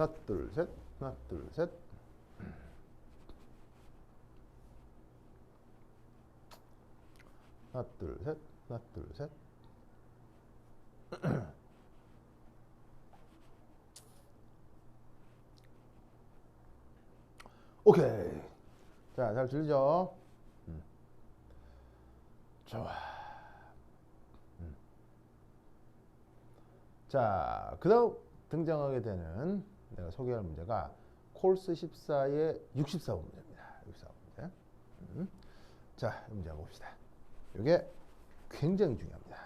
하나, 둘, 셋. 하나, 둘, 셋. 하나, 둘, 셋. 하나, 둘, 셋. 오케이. 자, 잘 들리죠? 좋아. 자, 그 다음 등장하게 되는 내가 소개할 문제가 콜스 14의 64번 문제입니다. 64번 문제. 자, 이 문제 한번 봅시다. 이게 굉장히 중요합니다.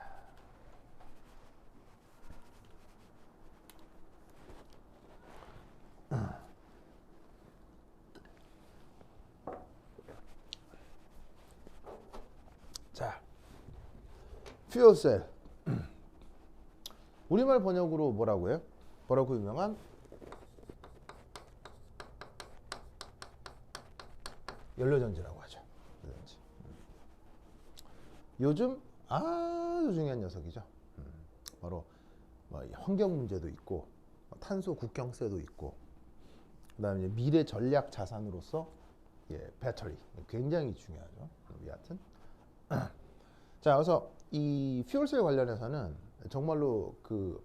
자, 퓨얼셀. 우리말 번역으로 뭐라고 해요? 뭐라고 유명한? 연료전지라고 하죠. 연료전지. 요즘 아주 중요한 녀석이죠. 바로 뭐 환경 문제도 있고 탄소 국경세도 있고 그다음에 미래 전략 자산으로서 배터리 굉장히 중요하죠. 여하튼 자, 그래서 이 퓨얼셀 관련해서는 정말로 그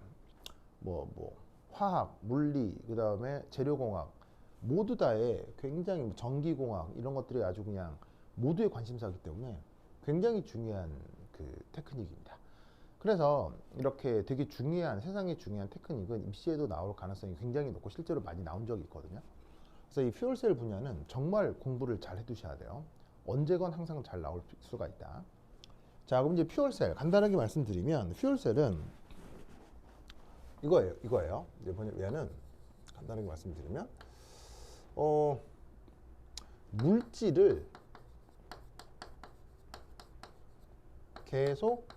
화학, 물리, 그다음에 재료공학 모두 다에 굉장히 전기공학 이런 것들이 아주 그냥 모두의 관심사이기 때문에 굉장히 중요한 그 테크닉입니다. 그래서 이렇게 되게 중요한 세상에 중요한 테크닉은 입시에도 나올 가능성이 굉장히 높고 실제로 많이 나온 적이 있거든요. 그래서 이 퓨얼셀 분야는 정말 공부를 잘 해두셔야 돼요. 언제건 항상 잘 나올 수가 있다. 자, 그럼 이제 퓨얼셀 간단하게 말씀드리면 퓨얼셀은 이거예요. 이제 얘는 간단하게 말씀드리면 물질을 계속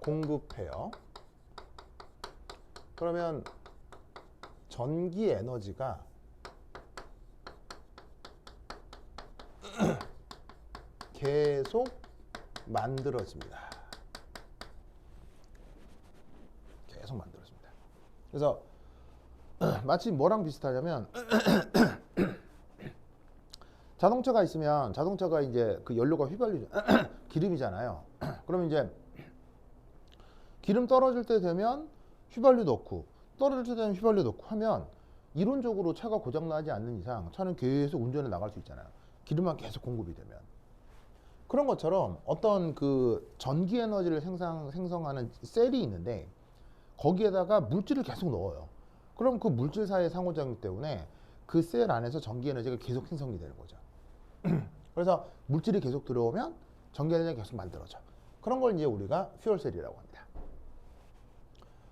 공급해요. 그러면 전기 에너지가 계속 만들어집니다. 계속 만들어집니다. 그래서 마치 뭐랑 비슷하냐면 자동차가 있으면 자동차가 이제 그 연료가 휘발유 기름이잖아요. 그러면 이제 기름 떨어질 때 되면 휘발유 넣고 떨어질 때 되면 휘발유 넣고 하면 이론적으로 차가 고장 나지 않는 이상 차는 계속 운전해 나갈 수 있잖아요. 기름만 계속 공급이 되면. 그런 것처럼 어떤 그 전기 에너지를 생성하는 셀이 있는데 거기에다가 물질을 계속 넣어요. 그럼 그 물질 사이의 상호작용 때문에 그 셀 안에서 전기 에너지가 계속 생성이 되는 거죠. 그래서 물질이 계속 들어오면 전기 에너지가 계속 만들어져. 그런 걸 이제 우리가 퓨얼셀이라고 합니다.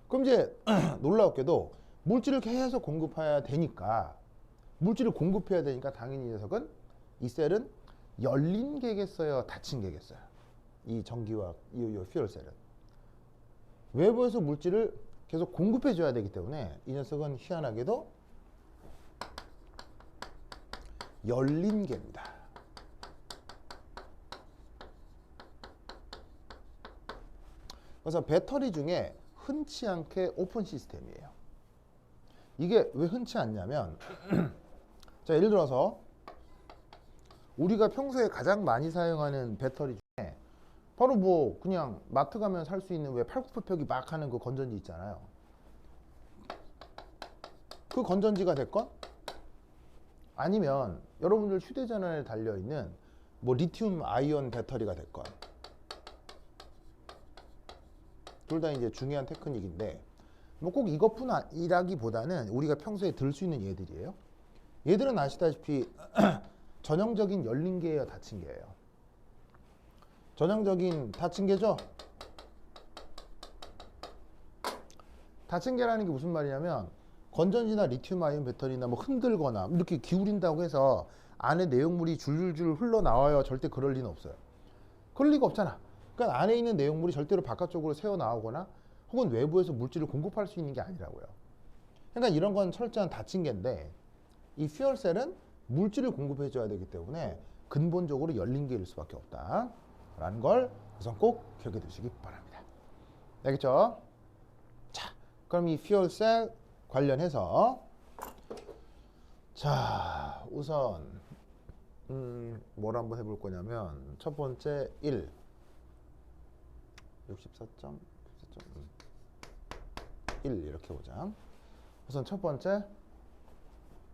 그럼 이제 놀라웠게도 물질을 계속 공급해야 되니까 당연히 이 녀석은 이 셀은 열린 개겠어요, 닫힌 개겠어요. 이 전기와 이 퓨얼셀은 외부에서 물질을 계속 공급해 줘야 되기 때문에 이 녀석은 희한하게도 열린 개입니다. 그래서 배터리 중에 흔치 않게 오픈 시스템이에요. 이게 왜 흔치 않냐면 자, 예를 들어서 우리가 평소에 가장 많이 사용하는 배터리 중에 바로 뭐 그냥 마트 가면 살 수 있는 왜 팔굽혀펴기 막 하는 그 건전지 있잖아요. 그 건전지가 됐건 아니면 여러분들 휴대전화에 달려있는 뭐 리튬 아이온 배터리가 됐건 둘 다 이제 중요한 테크닉인데 뭐 꼭 이것뿐이라기보다는 우리가 평소에 들 수 있는 얘들이에요. 얘들은 아시다시피 전형적인 열린 개예요, 닫힌 개예요. 전형적인 닫힌 개죠. 닫힌 개라는 게 무슨 말이냐면 건전지나 리튬 아이온 배터리나 뭐 흔들거나 이렇게 기울인다고 해서 안에 내용물이 줄줄줄 흘러나와요. 절대 그럴 리는 없어요. 그럴 리가 없잖아. 그러니까 안에 있는 내용물이 절대로 바깥쪽으로 새어 나오거나 혹은 외부에서 물질을 공급할 수 있는 게 아니라고요. 그러니까 이런 건 철저한 닫힌 개인데 이 퓨얼셀은 물질을 공급해 줘야 되기 때문에 근본적으로 열린 개일 수밖에 없다 라는 걸 우선 꼭 기억해 두시기 바랍니다. 알겠죠? 자, 그럼 이 fuel셀 관련해서 자 우선 뭘 한번 해볼 거냐면 첫 번째 1 64.1 이렇게 보자. 우선 첫 번째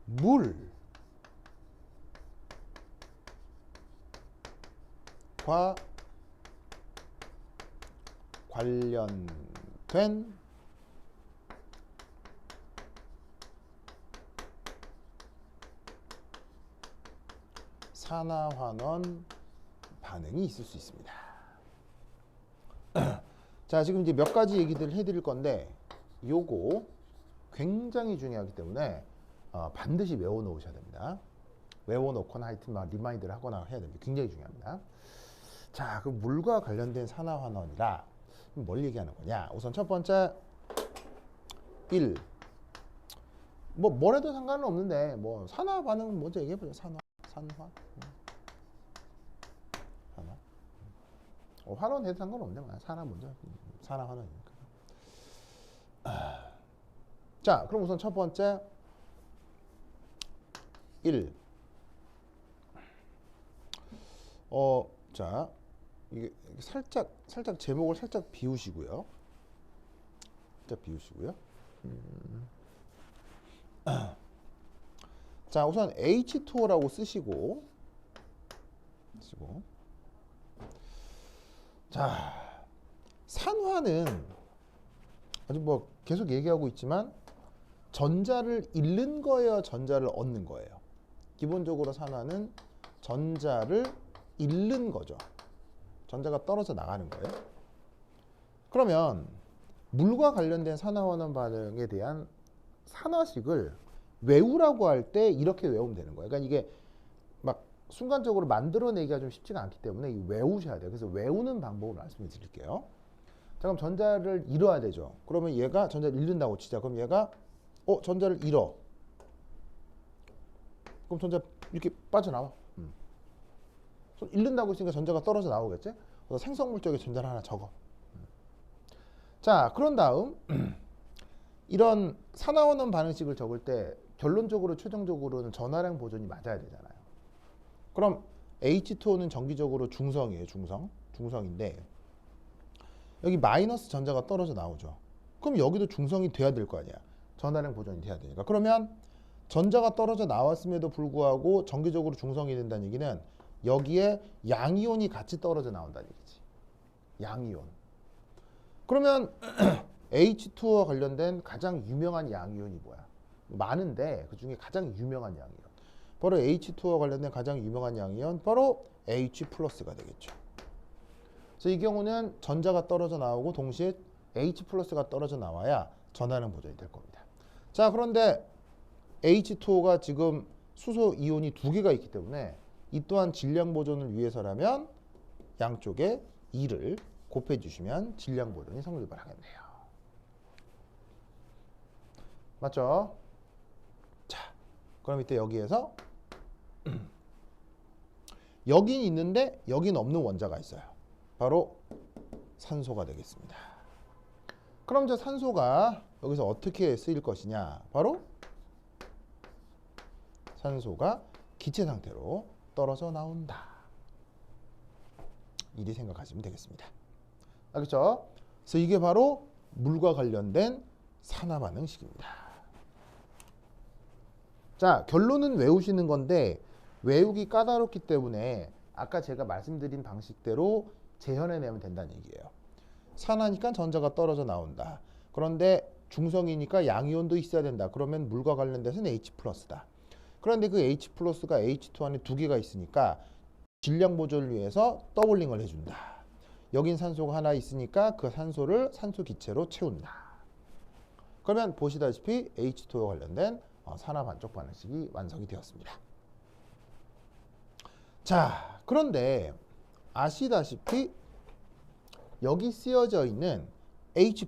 물과 관련된 산화환원 반응이 있을 수 있습니다. 자, 지금 이제 몇 가지 얘기들 해드릴 건데 요거 굉장히 중요하기 때문에 반드시 외워놓으셔야 됩니다. 외워놓거나 하여튼 막 리마인드를 하거나 해야 됩니다. 굉장히 중요합니다. 자, 그 물과 관련된 산화환원이라 뭘 얘기하는 거냐? 우선 첫 번째 1. 뭘 해도 상관은 없는데 뭐 산화 반응 먼저 얘기해 보죠. 산화. 환원 해도 상관없네. 산화 먼저. 산화 환원이니까. 자, 그럼 우선 첫 번째 1. 자, 이게 살짝 제목을 살짝 비우시고요. 자, 우선 H2O라고 쓰시고 자, 산화는 아주 뭐 계속 얘기하고 있지만 전자를 잃는 거예요, 전자를 얻는 거예요. 기본적으로 산화는 전자를 잃는 거죠. 전자가 떨어져 나가는 거예요. 그러면 물과 관련된 산화환원 반응에 대한 산화식을 외우라고 할 때 이렇게 외우면 되는 거예요. 그러니까 이게 막 순간적으로 만들어내기가 좀 쉽지가 않기 때문에 외우셔야 돼요. 그래서 외우는 방법을 말씀을 드릴게요. 자, 그럼 전자를 잃어야 되죠. 그러면 얘가 전자를 잃는다고 치자. 그럼 얘가 전자를 잃어. 그럼 전자 이렇게 빠져나와. 잃는다고 했으니까 전자가 떨어져 나오겠지? 그래서 생성물 쪽에 전자를 하나 적어. 자, 그런 다음 이런 산화환원 반응식을 적을 때 결론적으로 최종적으로는 전하량 보존이 맞아야 되잖아요. 그럼 H2O는 정기적으로 중성이에요. 중성인데 여기 마이너스 전자가 떨어져 나오죠. 그럼 여기도 중성이 돼야 될 거 아니야. 전하량 보존이 돼야 되니까. 그러면 전자가 떨어져 나왔음에도 불구하고 정기적으로 중성이 된다는 얘기는 여기에 양이온이 같이 떨어져 나온다는 얘기지. 양이온. 그러면 H2O와 관련된 가장 유명한 양이온이 뭐야? 많은데 그 중에 가장 유명한 양이온. 바로 H2O와 관련된 가장 유명한 양이온 바로 H+가 되겠죠. 그래서 이 경우는 전자가 떨어져 나오고 동시에 H+가 떨어져 나와야 전하량 보존이 될 겁니다. 자, 그런데 H2O가 지금 수소 이온이 2개가 있기 때문에 이 또한 질량 보존을 위해서라면 양쪽에 2를 곱해 주시면 질량 보존이 성립하겠네요. 맞죠? 자, 그럼 이때 여기에서 여긴 있는데 여긴 없는 원자가 있어요. 바로 산소가 되겠습니다. 그럼 저 산소가 여기서 어떻게 쓰일 것이냐? 바로 산소가 기체 상태로 떨어져 나온다. 이리 생각하시면 되겠습니다. 알겠죠? 그래서 이게 바로 물과 관련된 산화 반응식입니다. 자, 결론은 외우시는 건데 외우기 까다롭기 때문에 아까 제가 말씀드린 방식대로 재현해내면 된다는 얘기예요. 산화니까 전자가 떨어져 나온다. 그런데 중성이니까 양이온도 있어야 된다. 그러면 물과 관련돼서는 H+다. 그런데 그 H+가 H2 안에 2개가 있으니까 질량 보존을 위해서 더블링을 해준다. 여긴 산소가 하나 있으니까 그 산소를 산소 기체로 채운다. 그러면 보시다시피 H2와 관련된 산화 반쪽 반응식이 완성이 되었습니다. 자, 그런데 아시다시피 여기 쓰여져 있는 H+.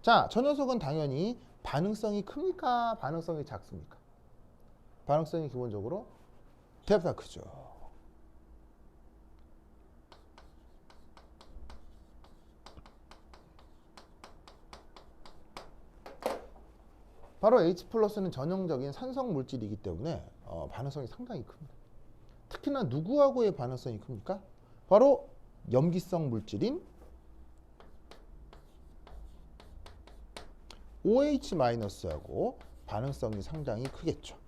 자, 저 녀석은 당연히 반응성이 큽니까? 반응성이 작습니까? 반응성이 기본적으로 대보다 크죠. 바로 H 플러스는 전형적인 산성 물질이기 때문에 반응성이 상당히 큽니다. 특히나 누구하고의 반응성이 큽니까? 바로 염기성 물질인 OH-하고 반응성이 상당히 크겠죠.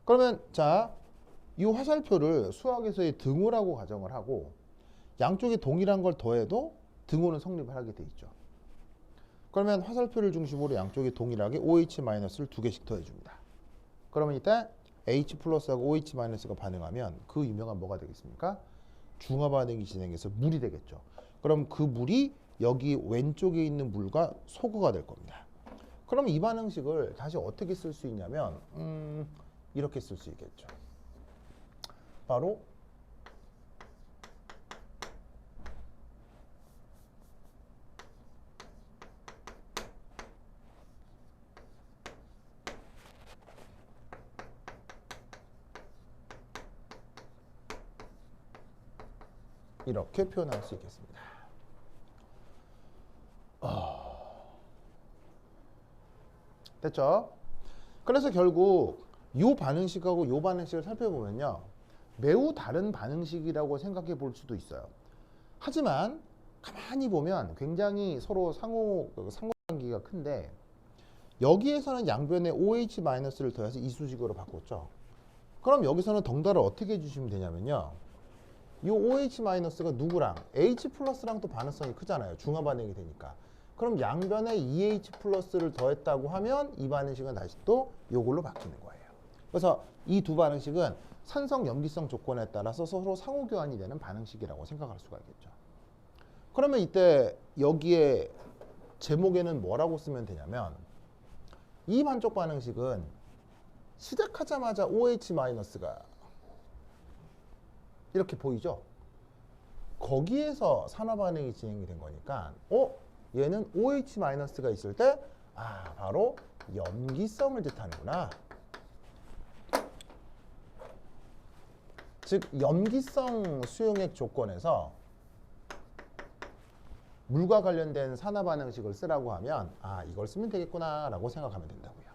그러면 자, 이 화살표를 수학에서의 등호라고 가정을 하고 양쪽에 동일한 걸 더해도 등호는 성립을 하게 돼 있죠. 그러면 화살표를 중심으로 양쪽에 동일하게 OH-를 두 개씩 더해줍니다. 그러면 이때 H 플러스하고 OH-가 반응하면 그 유명한 뭐가 되겠습니까? 중화 반응이 진행해서 물이 되겠죠. 그럼 그 물이 여기 왼쪽에 있는 물과 소거가 될 겁니다. 그럼 이 반응식을 다시 어떻게 쓸 수 있냐면 이렇게 쓸 수 있겠죠. 바로 이렇게 표현할 수 있겠습니다. 됐죠? 그래서 결국 이 반응식하고 이 반응식을 살펴보면요, 매우 다른 반응식이라고 생각해 볼 수도 있어요. 하지만 가만히 보면 굉장히 서로 상호관계가 큰데, 여기에서는 양변에 OH-를 더해서 이수식으로 바꿨죠. 그럼 여기서는 덩달아 어떻게 해주시면 되냐면요, 이 OH-가 누구랑 H 플러스랑 또 반응성이 크잖아요. 중화 반응이 되니까. 그럼 양변에 EH+를 더했다고 하면 이 반응식은 다시 또 이걸로 바뀌는 거예요. 그래서 이 두 반응식은 산성 염기성 조건에 따라서 서로 상호 교환이 되는 반응식이라고 생각할 수가 있겠죠. 그러면 이때 여기에 제목에는 뭐라고 쓰면 되냐면, 이 반쪽 반응식은 시작하자마자 OH-가 이렇게 보이죠? 거기에서 산화 반응이 진행이 된 거니까 얘는 OH-가 있을 때 바로 염기성을 뜻하는구나. 즉 염기성 수용액 조건에서 물과 관련된 산화 반응식을 쓰라고 하면 이걸 쓰면 되겠구나 라고 생각하면 된다고요.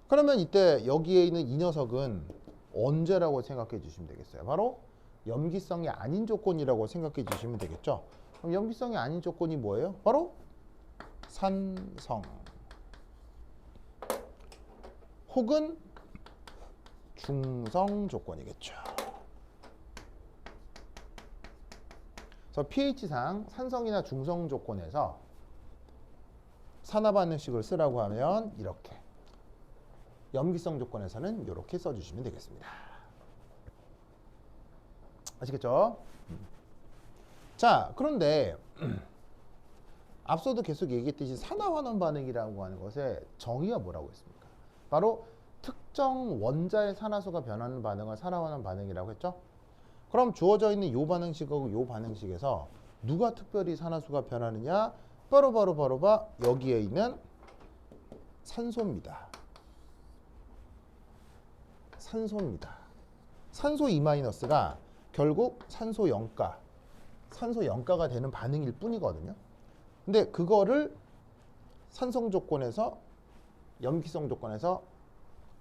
그러면 이때 여기에 있는 이 녀석은 언제라고 생각해 주시면 되겠어요? 바로 염기성이 아닌 조건이라고 생각해 주시면 되겠죠. 그럼 염기성이 아닌 조건이 뭐예요? 바로 산성 혹은 중성 조건이겠죠. 그래서 pH상 산성이나 중성 조건에서 산화 반응식을 쓰라고 하면 이렇게, 염기성 조건에서는 이렇게 써주시면 되겠습니다. 아시겠죠? 자, 그런데 앞서도 계속 얘기했듯이 산화환원 반응이라고 하는 것의 정의가 뭐라고 했습니까? 바로 특정 원자의 산화수가 변하는 반응을 산화환원 반응이라고 했죠? 그럼 주어져 있는 이 반응식하고 이 반응식에서 누가 특별히 산화수가 변하느냐? 바로 여기에 있는 산소입니다. 산소 2-가 결국 산소 영가가 되는 반응일 뿐이거든요. 근데 그거를 산성 조건에서 염기성 조건에서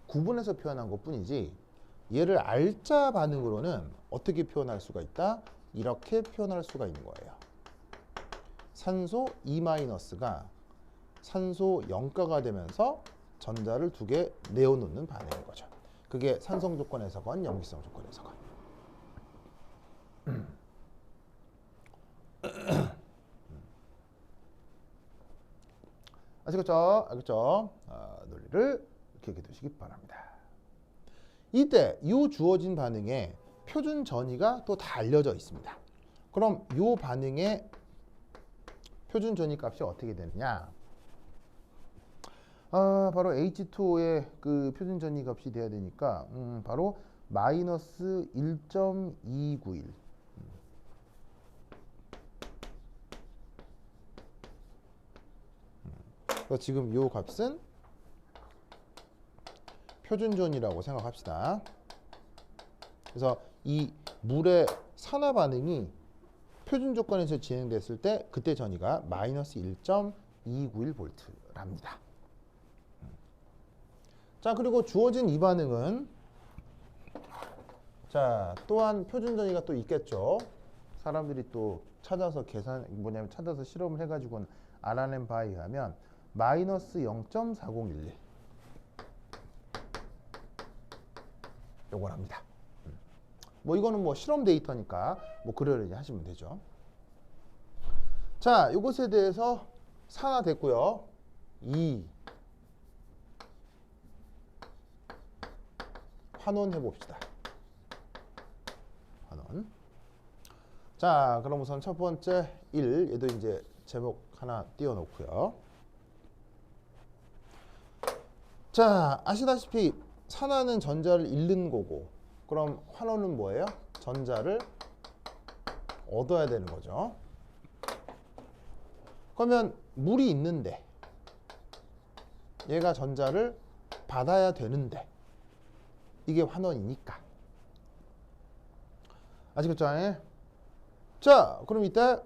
구분해서 표현한 것 뿐이지, 얘를 알짜 반응으로는 어떻게 표현할 수가 있다? 이렇게 표현할 수가 있는 거예요. 산소 2-가 산소 영가가 되면서 전자를 두 개 내어놓는 반응인 거죠. 그게 산성 조건에서건 염기성 조건에서건. 아시겠죠? 알겠죠? 논리를 기억해 두시기 바랍니다. 이때 이 주어진 반응에 표준 전위가 또 다 알려져 있습니다. 그럼 이 반응의 표준 전위 값이 어떻게 되느냐? 바로 H2O의 그 표준 전위 값이 돼야 되니까 바로 마이너스 1.291. 그래서 지금 이 값은 표준전이라고 생각합시다. 그래서 이 물의 산화 반응이 표준 조건에서 진행됐을 때 그때 전위가 마이너스 1.291 291V랍니다. 자, 그리고 주어진 이 반응은 자, 또한 표준 전이가 또 있겠죠. 사람들이 또 찾아서 찾아서 실험을 해가지고는 알아낸 바에 의하면 마이너스 0.4011 요걸 합니다. 뭐 이거는 뭐 실험 데이터니까 뭐 그러려니 하시면 되죠. 자, 이것에 대해서 산화 됐고요. 2 환원해 봅시다. 환원. 자, 그럼 우선 첫 번째 1, 얘도 이제 제목 하나 띄워놓고요. 자, 아시다시피 산화는 전자를 잃는 거고, 그럼 환원은 뭐예요? 전자를 얻어야 되는 거죠. 그러면 물이 있는데 얘가 전자를 받아야 되는데 이게 환원이니까. 아시겠죠? 자, 그럼 이때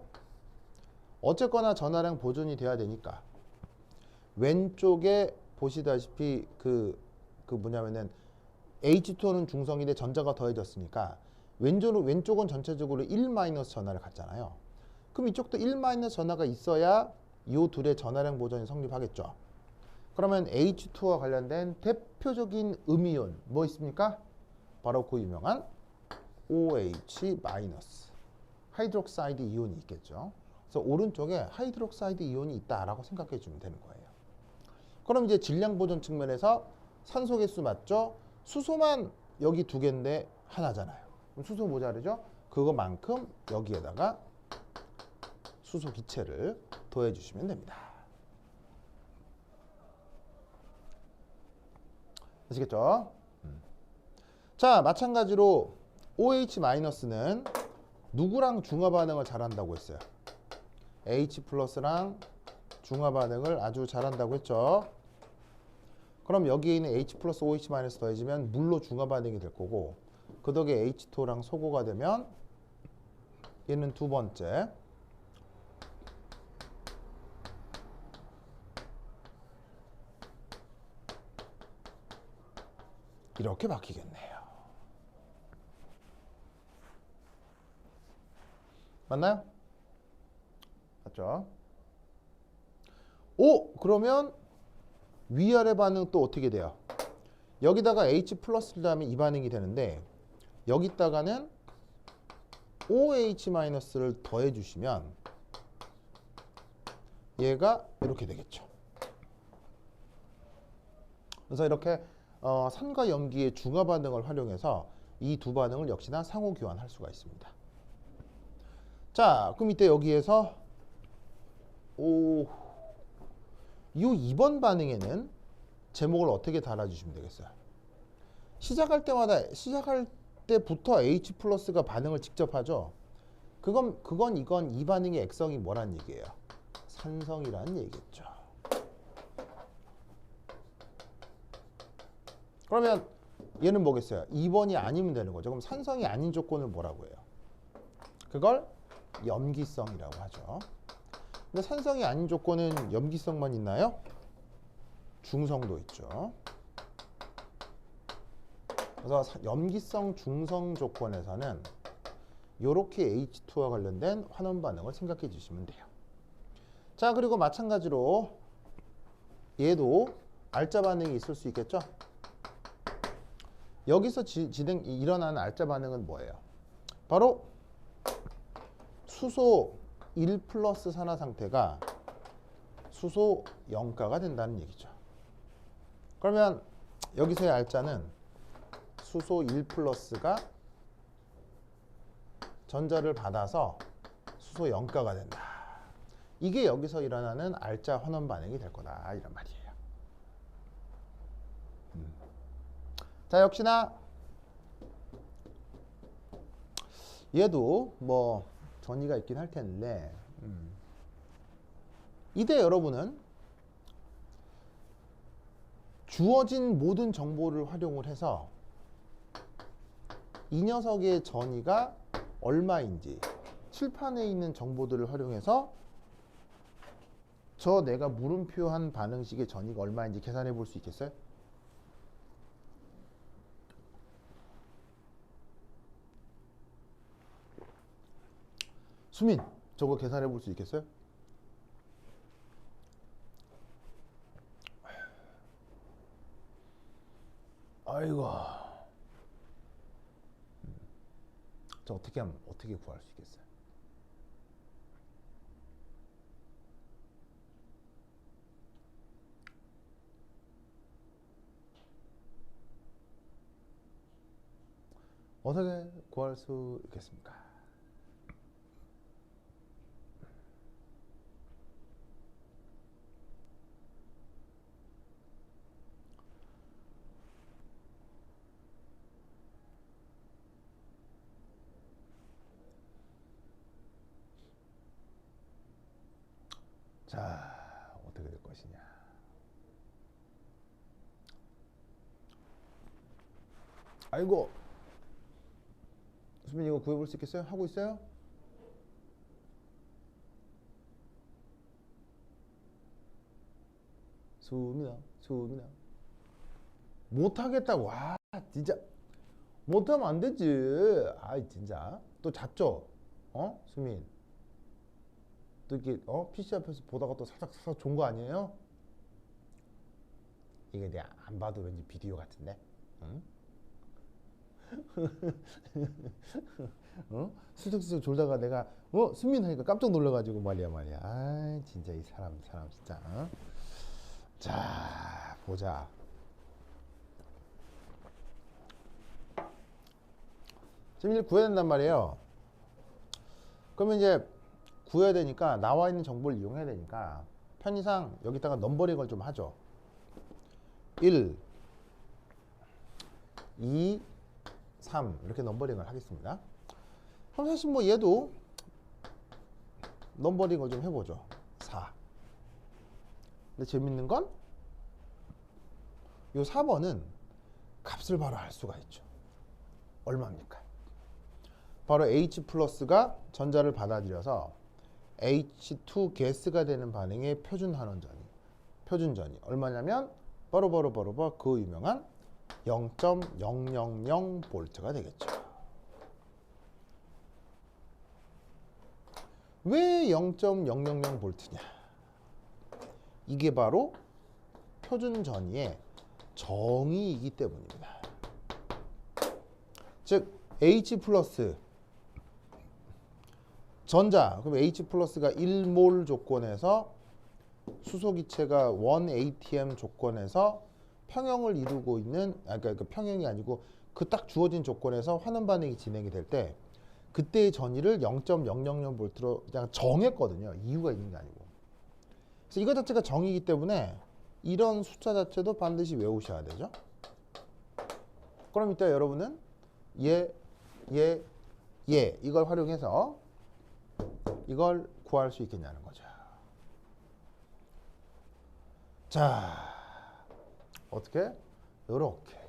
어쨌거나 전하량 보존이 돼야 되니까 왼쪽에 보시다시피 뭐냐면은 H2O는 중성인데 전자가 더해졌으니까 왼쪽은 전체적으로 1- 전하를 갖잖아요. 그럼 이쪽도 1- 전하가 있어야 이 둘의 전하량 보존이 성립하겠죠. 그러면 H2와 관련된 대표적인 음이온 뭐 있습니까? 바로 그 유명한 OH- 하이드록사이드 이온이 있겠죠. 그래서 오른쪽에 하이드록사이드 이온이 있다라고 생각해 주면 되는 거예요. 그럼 이제 질량 보존 측면에서 산소 개수 맞죠? 수소만 여기 2개인데 하나잖아요. 그럼 수소 모자르죠? 그거만큼 여기에다가 수소 기체를 더해 주시면 됩니다. 아시겠죠? 자, 마찬가지로 OH-는 누구랑 중화 반응을 잘한다고 했어요? H+랑 중화 반응을 아주 잘한다고 했죠. 그럼 여기에 있는 H+ OH- 더해지면 물로 중화 반응이 될 거고, 그 덕에 H2랑 소고가 되면 얘는 두 번째 이렇게 바뀌겠네요. 맞나요? 맞죠? 오! 그러면 위아래 반응 또 어떻게 돼요? 여기다가 H+를 하면 이 반응이 되는데 여기다가는 OH-를 더해 주시면 얘가 이렇게 되겠죠. 그래서 이렇게 산과 염기의 중화 반응을 활용해서 이 두 반응을 역시나 상호 교환할 수가 있습니다. 자, 그럼 이때 여기에서 이 2번 반응에는 제목을 어떻게 달아주시면 되겠어요? 시작할 때부터 H+가 반응을 직접 하죠. 그건 이건 이 반응의 액성이 뭐란 얘기예요? 산성이라는 얘기겠죠. 그러면 얘는 뭐겠어요? 2번이 아니면 되는 거죠. 그럼 산성이 아닌 조건을 뭐라고 해요? 그걸 염기성이라고 하죠. 근데 산성이 아닌 조건은 염기성만 있나요? 중성도 있죠. 그래서 염기성 중성 조건에서는 이렇게 H2와 관련된 환원 반응을 생각해 주시면 돼요. 자, 그리고 마찬가지로 얘도 알자 반응이 있을 수 있겠죠? 여기서 일어나는 알자 반응은 뭐예요? 바로 수소 1+ 산화 상태가 수소 0가가 된다는 얘기죠. 그러면 여기서의 알자는 수소 1+가 전자를 받아서 수소 0가가 된다. 이게 여기서 일어나는 알자 환원 반응이 될 거다 이런 말이에요. 자, 역시나 얘도 뭐 전이가 있긴 할 텐데 이때 여러분은 주어진 모든 정보를 활용을 해서 이 녀석의 전이가 얼마인지 칠판에 있는 정보들을 활용해서 저 내가 물음표한 반응식의 전이가 얼마인지 계산해 볼 수 있겠어요? 수민, 저거 계산해 볼 수 있겠어요? 아이고, 저 어떻게 하면 어떻게 구할 수 있겠어요? 어떻게 구할 수 있겠습니까? 자, 어떻게 될 것이냐. 아이고, 수민 이거 구해볼 수 있겠어요? 하고 있어요? 수민아. 못하겠다고. 와, 진짜. 못하면 안 되지. 아이, 진짜. 또 잤죠? 수민. 또 이렇게, PC 앞에서 보다가 또 살짝 좋은 거 아니에요? 이게 내가 안 봐도 왠지 비디오 같은데? 응? 슬쩍슬쩍 졸다가 내가 수민 하니까 깜짝 놀라가지고 말이야. 아 진짜 이 사람 진짜. 자 보자. 지금 이제 구해야 된단 말이에요. 그러면 이제 구해야 되니까 나와 있는 정보를 이용해야 되니까 편의상 여기다가 넘버링을 좀 하죠. 1, 2, 3 이렇게 넘버링을 하겠습니다. 그럼 사실 뭐 얘도 넘버링을 좀 해보죠. 4. 근데 재밌는 건 요 4번은 값을 바로 알 수가 있죠. 얼마입니까? 바로 H 플러스가 전자를 받아들여서 H2 가스가 되는 반응의 표준전이 얼마냐면 바로 그 유명한 0.000 볼트가 되겠죠. 왜 0.000 볼트냐? 이게 바로 표준 전이의 정의이기 때문입니다. 즉 H 플러스 전자, 그럼 H 플러스가 1몰 조건에서 수소기체가 1atm 조건에서 평형을 이루고 있는, 그러니까 그 평형이 아니고 그 딱 주어진 조건에서 환원 반응이 진행이 될 때 그때의 전위를 0.000 볼트로 그냥 정했거든요. 이유가 있는 게 아니고. 그래서 이거 자체가 정이기 때문에 이런 숫자 자체도 반드시 외우셔야 되죠. 그럼 이따 여러분은 이걸 활용해서 이걸 구할 수 있겠냐는 거죠. 자, 어떻게? 요렇게.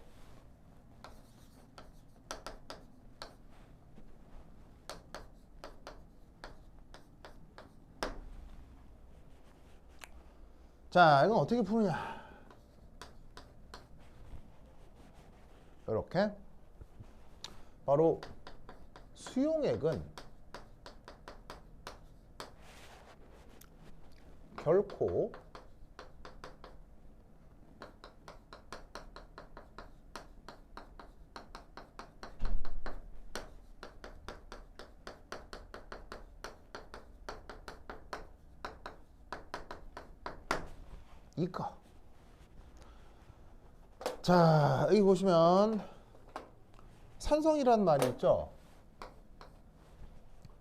자, 이건 어떻게 푸느냐. 요렇게. 바로 수용액은 결코 이거. 자, 여기 보시면 산성이라는 말이 있죠.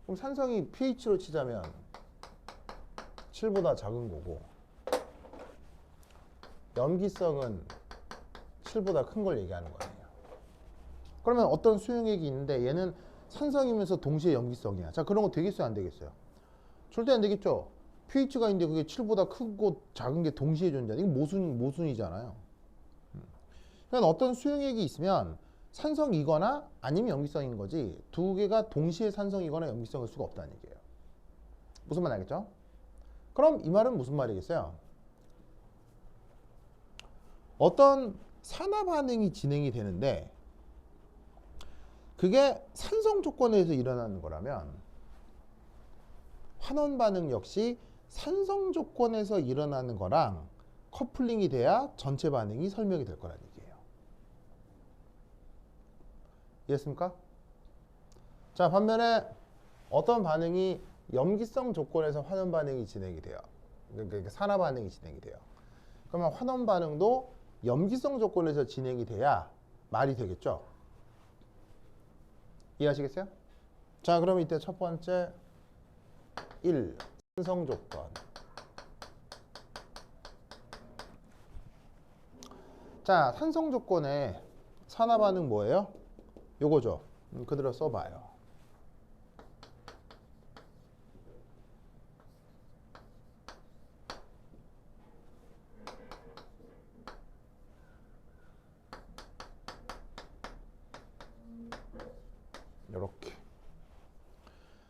그럼 산성이 pH로 치자면 7보다 작은 거고, 염기성은 7보다 큰 걸 얘기하는 거예요. 그러면 어떤 수용액이 있는데 얘는 산성이면서 동시에 염기성이야. 자, 그런 거 되겠어요, 안 되겠어요? 절대 안 되겠죠. pH가 있는데 그게 7보다 크고 작은 게 동시에 존재하는, 이거 모순이잖아요. 그러니까 어떤 수용액이 있으면 산성이거나 아니면 염기성인 거지, 두 개가 동시에 산성이거나 염기성일 수가 없다는 얘기예요. 무슨 말 알겠죠? 그럼 이 말은 무슨 말이겠어요? 어떤 산화 반응이 진행이 되는데 그게 산성 조건에서 일어나는 거라면 환원 반응 역시 산성 조건에서 일어나는 거랑 커플링이 돼야 전체 반응이 설명이 될 거란 얘기예요. 이해했습니까? 자, 반면에 어떤 반응이 염기성 조건에서 환원 반응이 진행이 돼요. 그러니까 산화 반응이 진행이 돼요. 그러면 환원 반응도 염기성 조건에서 진행이 돼야 말이 되겠죠. 이해하시겠어요? 자, 그럼 이때 첫 번째 1. 산성 조건. 자, 산성 조건에 산화 반응 뭐예요? 요거죠. 그대로 써봐요. 요렇게.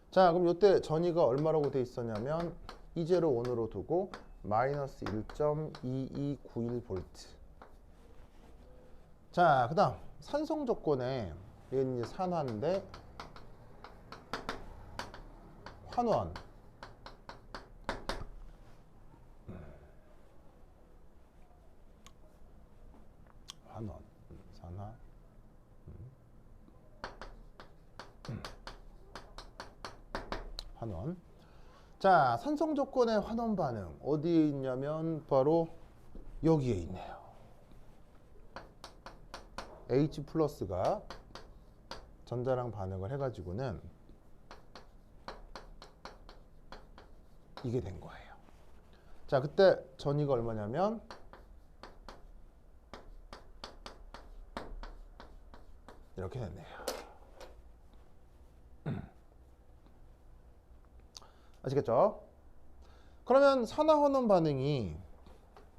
자, 그럼 요때 전이가 얼마라고 돼 있었냐면 2제로 1으로 두고 마이너스 1.2291V. 자, 그 다음 산성 조건에 얘는 이제 산화인데 환원. 환원. 산화. 환원. 자, 산성 조건의 환원 반응 어디에 있냐면 바로 여기에 있네요. H 플러스가 전자랑 반응을 해가지고는 이게 된 거예요. 자, 그때 전이가 얼마냐면 이렇게 됐네요. 아시겠죠? 그러면 산화환원 반응이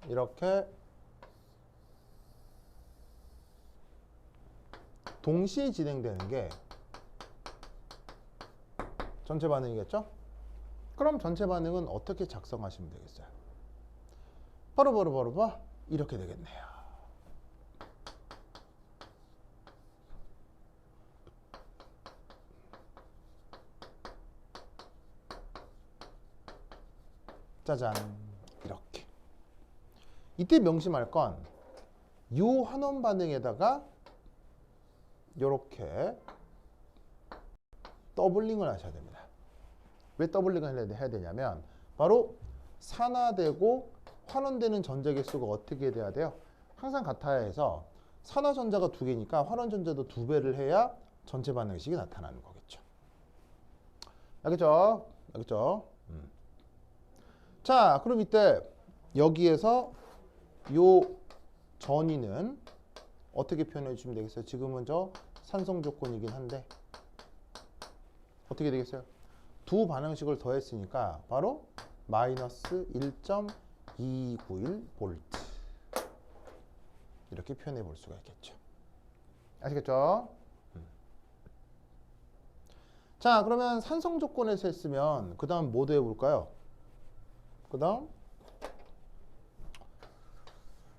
이렇게 동시에 진행되는 게 전체 반응이겠죠? 그럼 전체 반응은 어떻게 작성하시면 되겠어요? 바로 이렇게 되겠네요. 짜잔, 이렇게. 이때 명심할 건 요 환원 반응에다가 이렇게 더블링을 하셔야 됩니다. 왜 더블링을 해야 되냐면 바로 산화되고 환원되는 전자 개수가 어떻게 돼야 돼요? 항상 같아야 해서 산화 전자가 2개니까 환원 전자도 2배를 해야 전체 반응식이 나타나는 거겠죠. 알겠죠? 알겠죠? 자, 그럼 이때 여기에서 요 전이는 어떻게 표현해 주시면 되겠어요? 지금은 저 산성 조건이긴 한데 어떻게 되겠어요? 두 반응식을 더했으니까 바로 마이너스 1.291V 이렇게 표현해 볼 수가 있겠죠. 아시겠죠? 자, 그러면 산성 조건에서 했으면 그 다음 뭐 더해볼까요? 그 다음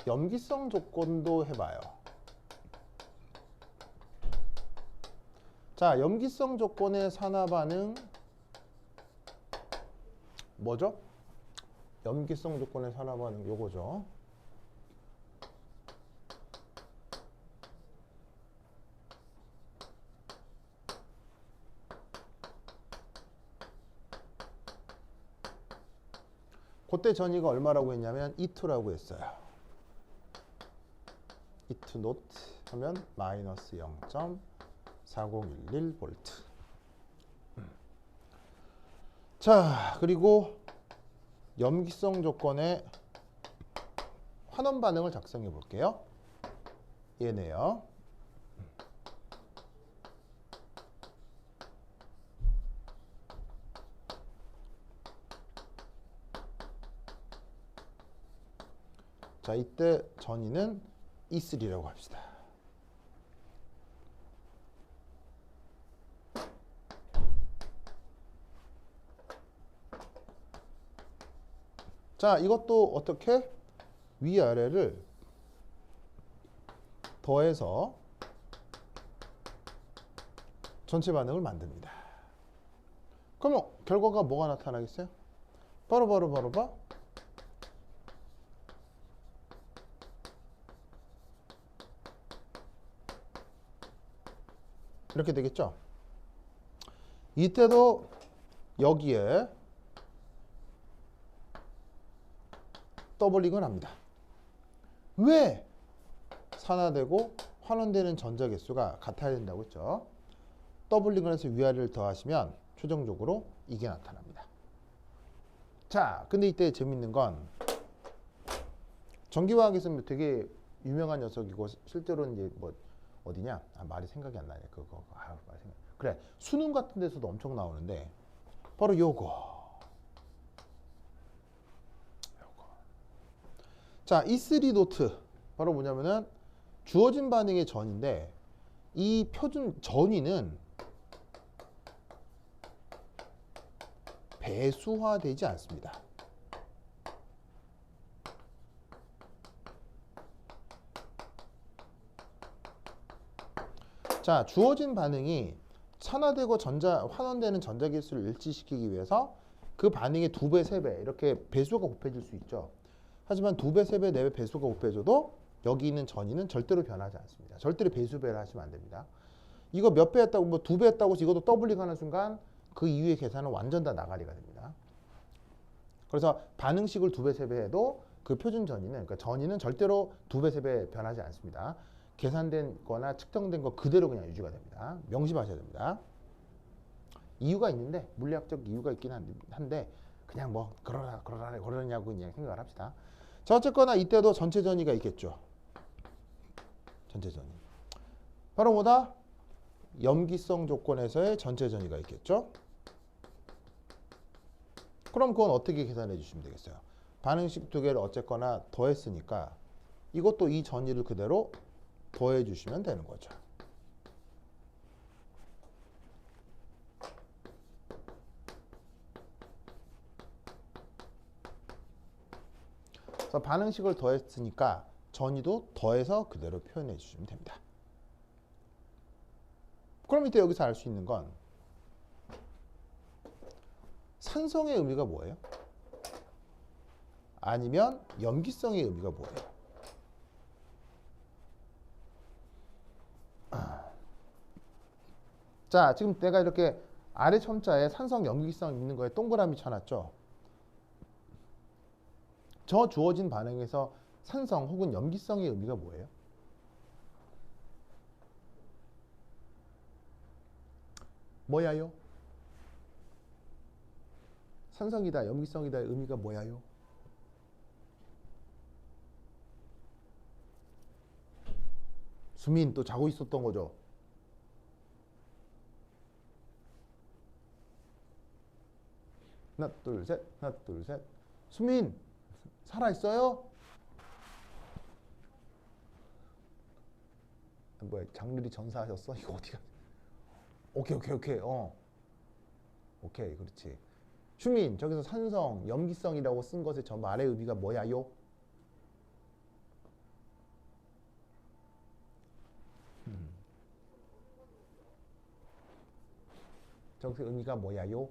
염기성 조건도 해봐요. 자, 염기성 조건의 산화 반응 뭐죠? 염기성 조건의 산화 반응 요거죠. 그때 전이가 얼마라고 했냐면 E2라고 했어요. E2 노트 하면 마이너스 0.4011V. 자, 그리고 염기성 조건의 환원 반응을 작성해 볼게요. 얘네요. 자, 이때 전이는 E3라고 합시다. 자, 이것도 어떻게 위아래를 더해서 전체 반응을 만듭니다. 그러면 결과가 뭐가 나타나겠어요? 바로 이렇게 되겠죠? 이때도 여기에 더블링을 합니다. 왜? 산화되고 환원되는 전자 개수가 같아야 된다고 했죠. 더블링을 해서 위아래를 더하시면 최종적으로 이게 나타납니다. 자, 근데 이때 재밌는 건 전기화학에서는 되게 유명한 녀석이고 실제로는 이제 뭐 어디냐? 아, 말이 생각이 안 나네. 그거. 아, 말이 생각. 그래. 수능 같은 데서도 엄청 나오는데 바로 요거. 자, E3 도트 바로 뭐냐면은 주어진 반응의 전인데 이 표준 전위는 배수화되지 않습니다. 자, 주어진 반응이 산화되고 환원되는 전자기술을 일치시키기 위해서 그 반응의 2배, 3배 이렇게 배수가 곱해질 수 있죠. 하지만 2배, 3배, 4배 배수가 곱해져도 여기 있는 전위는 절대로 변하지 않습니다. 절대로 배수배를 하시면 안 됩니다. 이거 몇 배 했다고, 뭐 2배 했다고 해서 이것도 더블링 하는 순간 그 이후의 계산은 완전 다 나가리가 됩니다. 그래서 반응식을 2배, 3배 해도 그 표준 전위는, 그러니까 전위는 절대로 2배, 3배 변하지 않습니다. 계산된 거나 측정된 거 그대로 그냥 유지가 됩니다. 명심하셔야 됩니다. 이유가 있는데, 물리학적 이유가 있긴 한데, 그냥 뭐, 그러냐고 그냥 생각을 합시다. 자, 어쨌거나 이때도 전체 전위가 있겠죠. 전체 전위. 바로 뭐다? 염기성 조건에서의 전체 전위가 있겠죠. 그럼 그건 어떻게 계산해 주시면 되겠어요? 반응식 2개를 어쨌거나 더했으니까 이것도 이 전위를 그대로 더해 주시면 되는 거죠. 그래서 반응식을 더했으니까 전위도 더해서 그대로 표현해 주시면 됩니다. 그럼 이때 여기서 알 수 있는 건 산성의 의미가 뭐예요? 아니면 염기성의 의미가 뭐예요? 자, 지금 내가 이렇게 아래 첨자에 산성, 염기성 있는 거에 동그라미 쳐놨죠? 저 주어진 반응에서 산성 혹은 염기성의 의미가 뭐예요? 뭐야요? 산성이다, 염기성이다의 의미가 뭐야요? 수민 또 자고 있었던 거죠? 하나, 둘, 셋, 하나, 둘, 셋. 수민, 살아있어요? 뭐야, 장르리 전사하셨어? 이거 어디가? 오케이. 오케이, 그렇지. 수민, 저기서 산성, 염기성이라고 쓴 것의 저 말의 의미가 뭐야요? 저기서 의미가 뭐야요?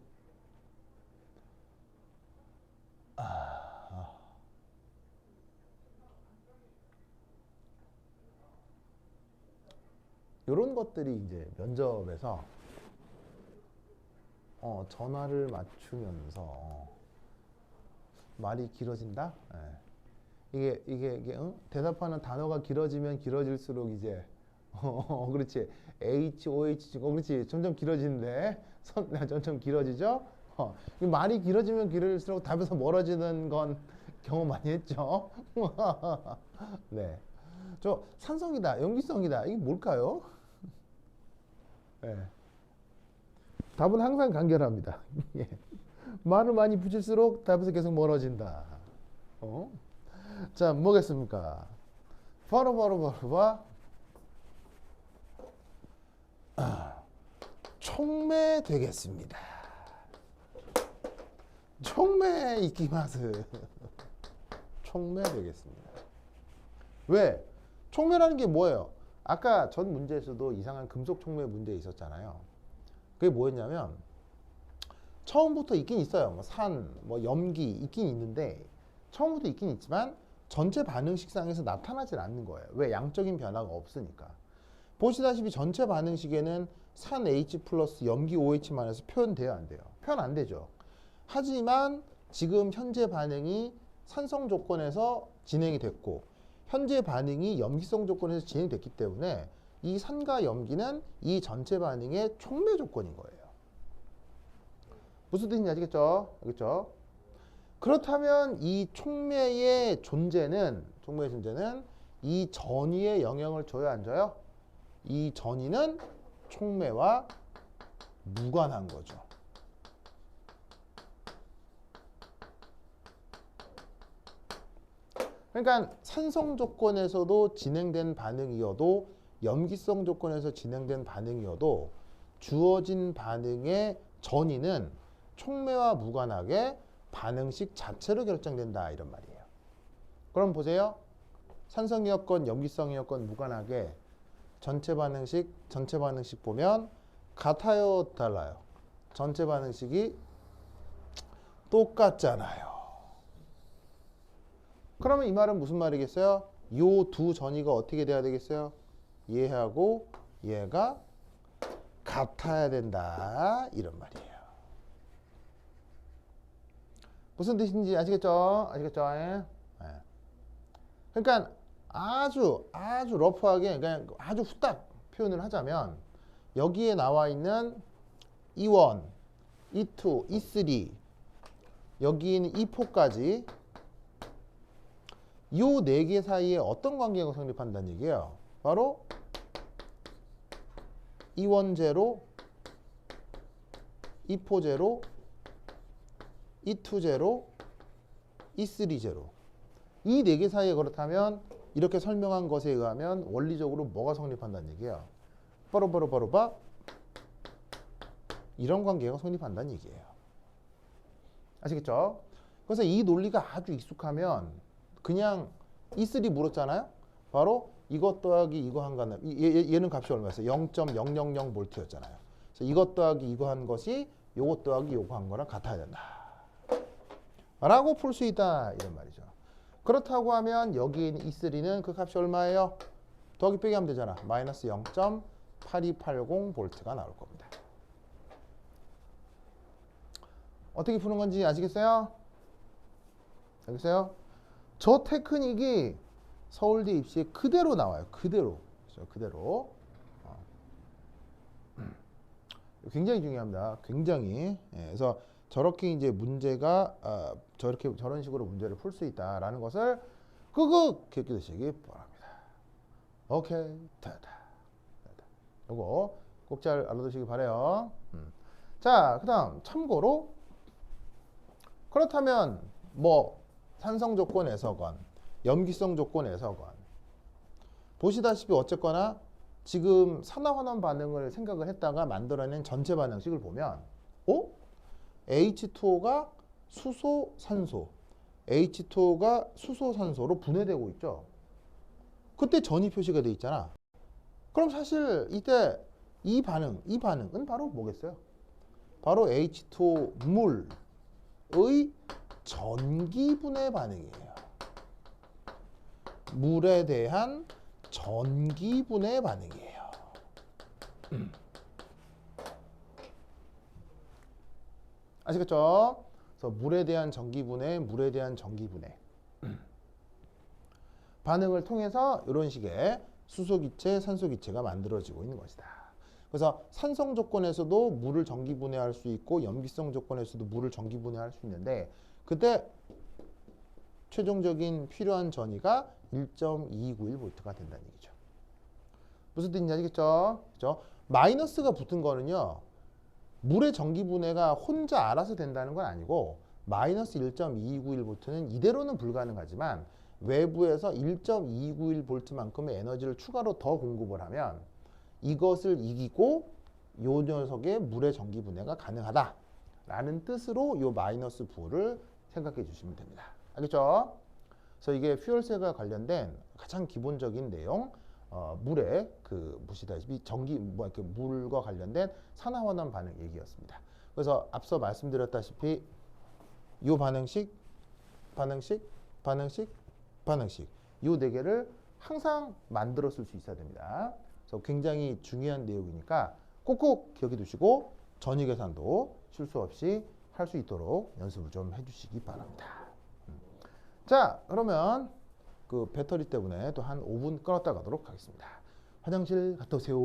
이런 것들이 이제 면접에서 전화를 맞추면서 말이 길어진다. 이게 대답하는 단어가 길어지면 길어질수록 이제 그렇지. H, OH, 그렇지. 점점 길어지는데 점점 길어지죠. 말이 길어지면 길어질수록 답에서 멀어지는 건 경험 많이 했죠. 네. 저 산성이다, 염기성이다. 이게 뭘까요? 네. 답은 항상 간결합니다. 예. 말을 많이 붙일수록 답에서 계속 멀어진다. 자, 뭐겠습니까? 바로 촉매 되겠습니다. 촉매 이키마스. 촉매 되겠습니다. 왜? 촉매라는 게 뭐예요? 아까 전 문제에서도 이상한 금속 촉매 문제 있었잖아요. 그게 뭐였냐면 처음부터 있긴 있어요. 뭐 산, 뭐 염기 있긴 있는데 처음부터 있긴 있지만 전체 반응식상에서 나타나질 않는 거예요. 왜? 양적인 변화가 없으니까. 보시다시피 전체 반응식에는 산 H 플러스 염기 OH만 해서 표현돼요, 안 돼요? 표현 안 되죠. 하지만 지금 현재 반응이 산성 조건에서 진행이 됐고 현재 반응이 염기성 조건에서 진행됐기 때문에 이 산과 염기는 이 전체 반응의 촉매 조건인 거예요. 무슨 뜻인지 아시겠죠? 알겠죠? 그렇다면 이 촉매의 존재는 이 전위에 영향을 줘요, 안 줘요? 이 전위는 촉매와 무관한 거죠. 그러니까 산성 조건에서도 진행된 반응이어도 염기성 조건에서 진행된 반응이어도 주어진 반응의 전위는 촉매와 무관하게 반응식 자체로 결정된다 이런 말이에요. 그럼 보세요. 산성이었건 염기성이었건 무관하게 전체 반응식 보면 같아요, 달라요? 전체 반응식이 똑같잖아요. 그러면 이 말은 무슨 말이겠어요? 요 두 전위가 어떻게 돼야 되겠어요? 얘하고 얘가 같아야 된다 이런 말이에요. 무슨 뜻인지 아시겠죠? 아시겠죠? 예? 예. 그러니까 아주 러프하게 그냥 아주 후딱 표현을 하자면 여기에 나와 있는 E1, E2, E3 여기 있는 E4까지 요 네 개 사이에 어떤 관계가 성립한다는 얘기예요? 바로 E1 제로, E4 제로, E2 제로, E3 제로. 이 네 개 사이에 그렇다면 이렇게 설명한 것에 의하면 원리적으로 뭐가 성립한다는 얘기예요? 바로 이런 관계가 성립한다는 얘기예요. 아시겠죠? 그래서 이 논리가 아주 익숙하면 그냥 E3 물었잖아요. 바로 이것 더하기 이거 한 거는 얘는 값이 얼마였어요? 0.000V였잖아요. 그래서 이것 더하기 이거 한 것이 요것 더하기 요거 한 거랑 같아야 된다. 라고 풀 수 있다 이런 말이죠. 그렇다고 하면 여기 있는 E3는 그 값이 얼마예요? 더하기 빼기 하면 되잖아. 마이너스 0.8280V가 나올 겁니다. 어떻게 푸는 건지 아시겠어요? 알겠어요? 저 테크닉이 서울대 입시에 그대로 나와요. 그대로. 그대로. 굉장히 중요합니다. 굉장히. 예, 그래서 저렇게 이제 문제가 저런 식으로 문제를 풀 수 있다라는 것을 끄끄 기억해두시기 바랍니다. 오케이, 됐다. 요거 꼭 잘 알아두시기 바래요. 자, 그다음 참고로 그렇다면 뭐 산성 조건에서건 염기성 조건에서건 보시다시피 어쨌거나 지금 산화환원 반응을 생각을 했다가 만들어낸 전체 반응식을 보면 H2O가 수소, 산소 H2O가 수소, 산소로 분해되고 있죠. 그때 전이 표시가 돼 있잖아. 그럼 사실 이때 이 반응은 바로 뭐겠어요? 바로 H2O 물의 전기분해 반응이에요. 물에 대한 전기분해 반응이에요. 아시겠죠? 그래서 물에 대한 전기분해, 반응을 통해서 이런 식의 수소기체, 산소기체가 만들어지고 있는 것이다. 그래서 산성 조건에서도 물을 전기분해할 수 있고 염기성 조건에서도 물을 전기분해할 수 있는데 그때 최종적인 필요한 전위가 1.291V가 된다는 얘기죠. 무슨 뜻인지 아시겠죠? 그렇죠? 마이너스가 붙은 거는요. 물의 전기분해가 혼자 알아서 된다는 건 아니고 마이너스 1.291V는 이대로는 불가능하지만 외부에서 1.291V만큼의 에너지를 추가로 더 공급을 하면 이것을 이기고 요 녀석의 물의 전기분해가 가능하다라는 뜻으로 요 마이너스 부를 생각해 주시면 됩니다. 알겠죠? 그래서 이게 퓨얼셀과 관련된 가장 기본적인 내용, 물에 보시다시피 전기, 이렇게 물과 관련된 산화환원 반응 얘기였습니다. 그래서 앞서 말씀드렸다시피 이 반응식, 반응식, 반응식, 반응식 이 네 개를 항상 만들어 쓸 수 있어야 됩니다. 그래서 굉장히 중요한 내용이니까 꼭꼭 기억해 두시고 전위 계산도 실수 없이 할 수 있도록 연습을 좀 해주시기 바랍니다. 자, 그러면 그 배터리 때문에 또 한 5분 끌었다 가도록 하겠습니다. 화장실 갔다 오세요.